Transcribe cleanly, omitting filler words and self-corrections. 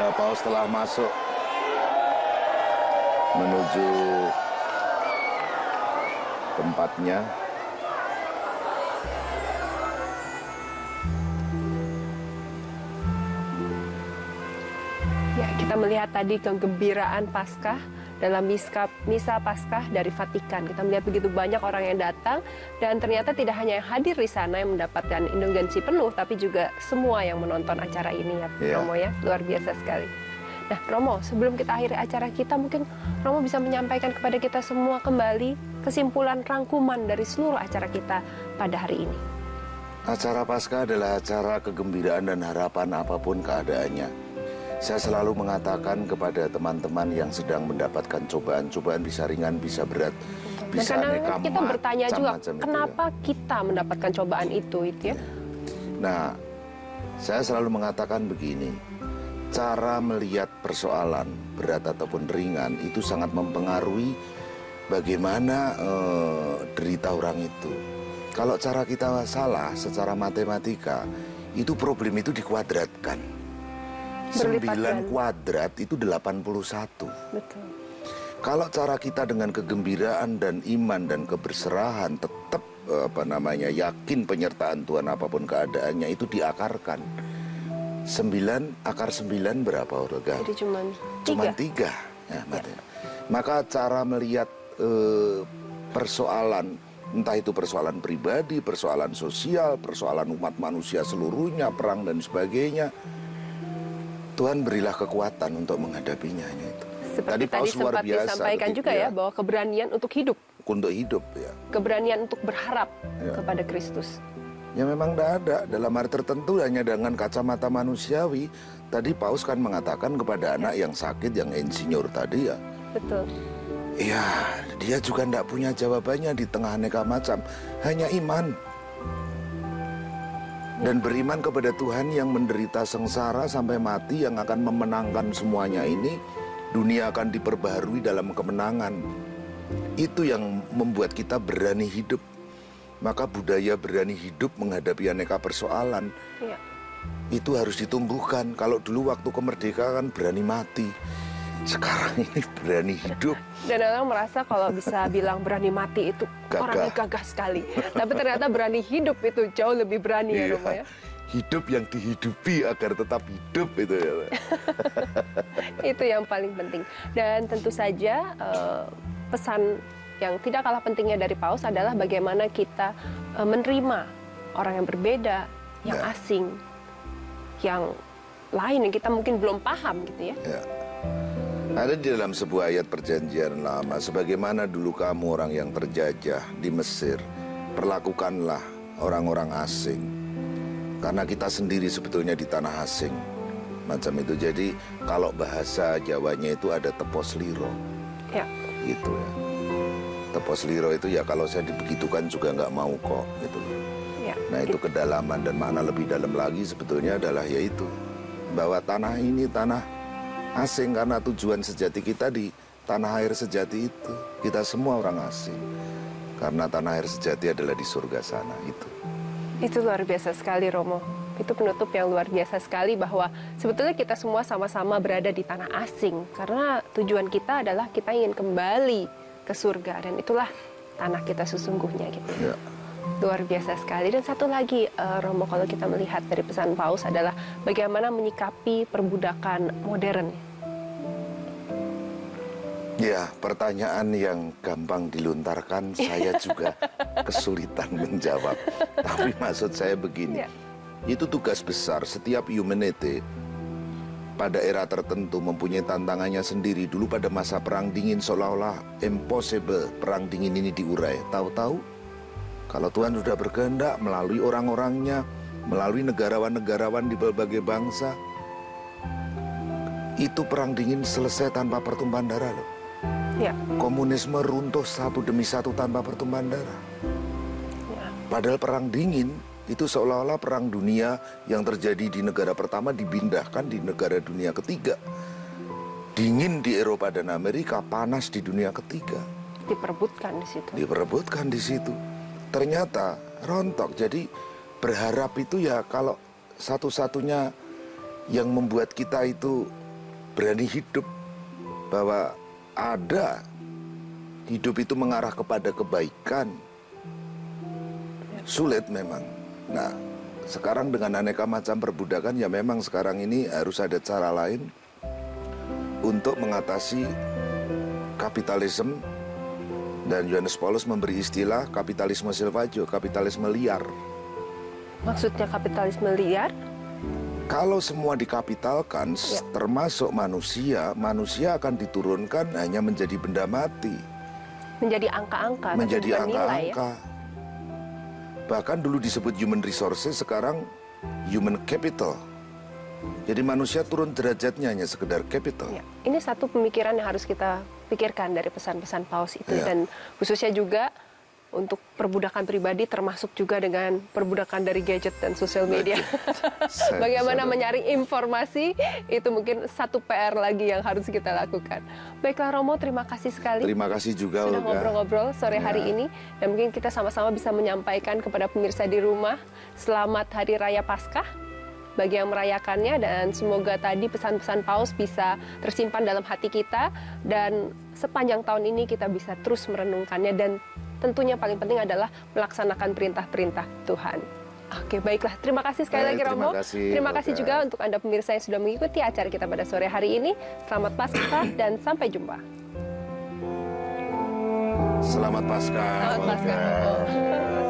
Ya, Paus telah masuk menuju tempatnya. Ya, kita melihat tadi kegembiraan Paskah dalam misa Paskah dari Vatikan. Kita melihat begitu banyak orang yang datang, dan ternyata tidak hanya yang hadir di sana yang mendapatkan indulgensi penuh, tapi juga semua yang menonton acara ini ya, Romo ya. Luar biasa sekali. Nah, Romo, sebelum kita akhiri acara kita, mungkin Romo bisa menyampaikan kepada kita semua kembali kesimpulan rangkuman dari seluruh acara kita pada hari ini. Acara Paskah adalah acara kegembiraan dan harapan apapun keadaannya. Saya selalu mengatakan kepada teman-teman yang sedang mendapatkan cobaan-cobaan, bisa ringan, bisa berat, bisa aneka kita bertanya juga, kenapa ya. kita mendapatkan cobaan itu ya? Nah, saya selalu mengatakan begini, cara melihat persoalan berat ataupun ringan itu sangat mempengaruhi bagaimana derita orang itu. Kalau cara kita salah secara matematika, itu problem itu dikuadratkan. 9 kuadrat itu 81. Betul. Kalau cara kita dengan kegembiraan dan iman dan keberserahan tetap yakin penyertaan Tuhan apapun keadaannya, itu diakarkan. 9 akar 9 berapa Olga? Jadi cuma 3. Ya. Maka cara melihat persoalan, entah itu persoalan pribadi, persoalan sosial, persoalan umat manusia seluruhnya, perang dan sebagainya, Tuhan berilah kekuatan untuk menghadapinya itu. Seperti tadi sempat disampaikan juga ya, bahwa keberanian untuk hidup. Untuk hidup ya. Keberanian untuk berharap kepada Kristus. Ya memang tidak ada, dalam arti tertentu hanya dengan kacamata manusiawi. Tadi Paus kan mengatakan kepada anak yang sakit, yang insinyur tadi ya. Betul. Ya, dia juga tidak punya jawabannya di tengah aneka macam. Hanya iman. Dan beriman kepada Tuhan yang menderita sengsara sampai mati, yang akan memenangkan semuanya ini. Dunia akan diperbaharui dalam kemenangan. Itu yang membuat kita berani hidup. Maka budaya berani hidup menghadapi aneka persoalan, itu harus ditumbuhkan. Kalau dulu waktu kemerdekaan berani mati, sekarang ini berani hidup. Dan orang merasa kalau bisa bilang berani mati itu orangnya gagah sekali. Tapi ternyata berani hidup itu jauh lebih berani ya Romo ya. Hidup yang dihidupi agar tetap hidup itu ya. Itu yang paling penting. Dan tentu saja pesan yang tidak kalah pentingnya dari Paus adalah bagaimana kita menerima orang yang berbeda, yang asing, yang lain yang kita mungkin belum paham gitu ya. Ada di dalam sebuah ayat perjanjian lama, sebagaimana dulu kamu orang yang terjajah di Mesir, perlakukanlah orang-orang asing. Karena kita sendiri sebetulnya di tanah asing. Macam itu. Jadi kalau bahasa Jawanya itu ada tepos liro. Ya. Gitu ya. Tepos liro itu ya kalau saya dibegitukan juga nggak mau kok gitu. Ya. Nah itu kedalaman dan makna lebih dalam lagi sebetulnya adalah yaitu bahwa tanah ini tanah asing, karena tujuan sejati kita di tanah air sejati itu. Kita semua orang asing. Karena tanah air sejati adalah di surga sana itu. Itu luar biasa sekali Romo. Itu penutup yang luar biasa sekali bahwa sebetulnya kita semua sama-sama berada di tanah asing. Karena tujuan kita adalah kita ingin kembali ke surga. Dan itulah tanah kita sesungguhnya gitu. Ya. Luar biasa sekali. Dan satu lagi Romo, kalau kita melihat dari pesan Paus adalah bagaimana menyikapi perbudakan modern. Ya, pertanyaan yang gampang dilontarkan saya juga kesulitan menjawab. Tapi maksud saya begini, itu tugas besar setiap humanity pada era tertentu mempunyai tantangannya sendiri. Dulu pada masa perang dingin seolah-olah impossible perang dingin ini diurai. Tahu-tahu kalau Tuhan sudah berkehendak melalui orang-orangnya, melalui negarawan-negarawan di berbagai bangsa, itu perang dingin selesai tanpa pertumpahan darah loh. Ya. Komunisme runtuh satu demi satu tanpa pertumpahan darah. Ya. Padahal perang dingin itu seolah-olah perang dunia yang terjadi di negara pertama dipindahkan di negara dunia ketiga. Dingin di Eropa dan Amerika, panas di dunia ketiga. Diperebutkan di situ. Diperebutkan di situ. Ternyata rontok. Jadi berharap itu ya kalau satu-satunya yang membuat kita itu berani hidup, bahwa ada hidup itu mengarah kepada kebaikan. Sulit memang. Nah, sekarang dengan aneka macam perbudakan, ya memang sekarang ini harus ada cara lain untuk mengatasi kapitalisme. Dan Yohanes Paulus memberi istilah kapitalisme selvaggio, kapitalisme liar. Maksudnya kapitalisme liar? Kalau semua dikapitalkan, termasuk manusia, manusia akan diturunkan hanya menjadi benda mati. Menjadi angka-angka. Menjadi bukan nilai, angka-angka. Bahkan dulu disebut human resources, sekarang human capital. Jadi manusia turun derajatnya hanya sekedar capital. Ya. Ini satu pemikiran yang harus kita pikirkan dari pesan-pesan Paus itu. Dan khususnya juga untuk perbudakan pribadi, termasuk juga dengan perbudakan dari gadget dan sosial media. Bagaimana mencari informasi, itu mungkin satu PR lagi yang harus kita lakukan. Baiklah Romo, terima kasih sekali. Terima kasih juga sudah Olga. ngobrol-ngobrol sore hari ini. Dan mungkin kita sama-sama bisa menyampaikan kepada pemirsa di rumah, selamat Hari Raya Paskah bagi yang merayakannya, dan semoga tadi pesan-pesan Paus bisa tersimpan dalam hati kita, dan sepanjang tahun ini kita bisa terus merenungkannya, dan tentunya paling penting adalah melaksanakan perintah-perintah Tuhan. Oke, baiklah. Terima kasih sekali lagi Romo. Terima kasih juga untuk Anda pemirsa yang sudah mengikuti acara kita pada sore hari ini. Selamat Paskah dan sampai jumpa. Selamat Paskah. Selamat Paskah, Romo.